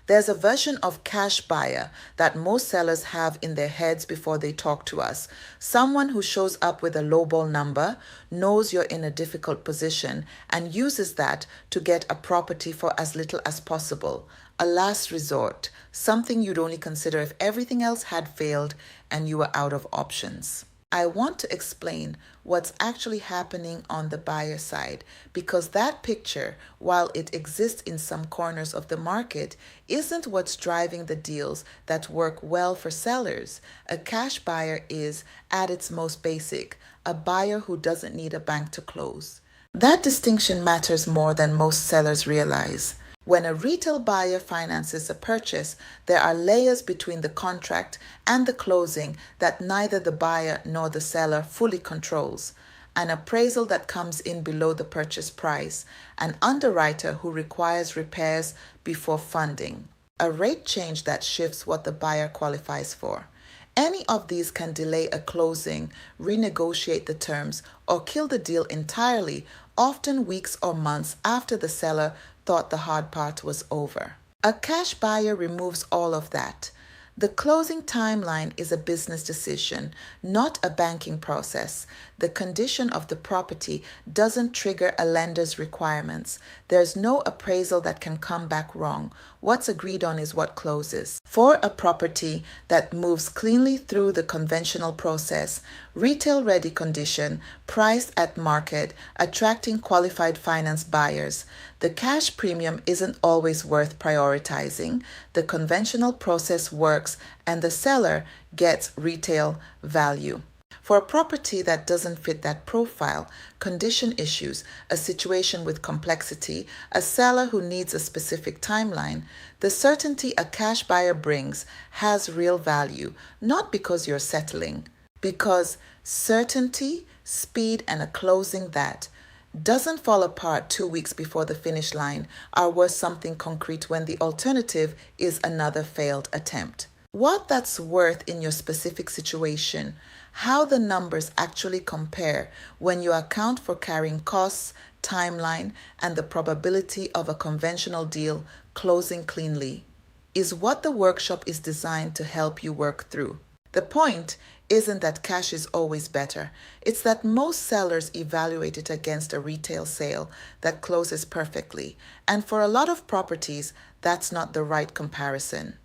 There's a version of cash buyer that most sellers have in their heads before they talk to us. Someone who shows up with a lowball number, knows you're in a difficult position, and uses that to get a property for as little as possible. A last resort, something you'd only consider if everything else had failed and you were out of options. I want to explain what's actually happening on the buyer side because that picture, while it exists in some corners of the market, isn't what's driving the deals that work well for sellers. A cash buyer is, at its most basic, a buyer who doesn't need a bank to close. That distinction matters more than most sellers realize. When a retail buyer finances a purchase, there are layers between the contract and the closing that neither the buyer nor the seller fully controls. An appraisal that comes in below the purchase price, an underwriter who requires repairs before funding, a rate change that shifts what the buyer qualifies for. Any of these can delay a closing, renegotiate the terms, or kill the deal entirely, often weeks or months after the seller thought the hard part was over. A cash buyer removes all of that. The closing timeline is a business decision, not a banking process. The condition of the property doesn't trigger a lender's requirements. There's no appraisal that can come back wrong. What's agreed on is what closes. For a property that moves cleanly through the conventional process, retail-ready condition, priced at market, attracting qualified finance buyers, the cash premium isn't always worth prioritizing. The conventional process works and the seller gets retail value. For a property that doesn't fit that profile, condition issues, a situation with complexity, a seller who needs a specific timeline, the certainty a cash buyer brings has real value, not because you're settling, because certainty, speed, and a closing that doesn't fall apart 2 weeks before the finish line are worth something concrete when the alternative is another failed attempt. What that's worth in your specific situation, how the numbers actually compare when you account for carrying costs, timeline, and the probability of a conventional deal closing cleanly, is what the workshop is designed to help you work through. The point isn't that cash is always better. It's that most sellers evaluate it against a retail sale that closes perfectly. And for a lot of properties, that's not the right comparison.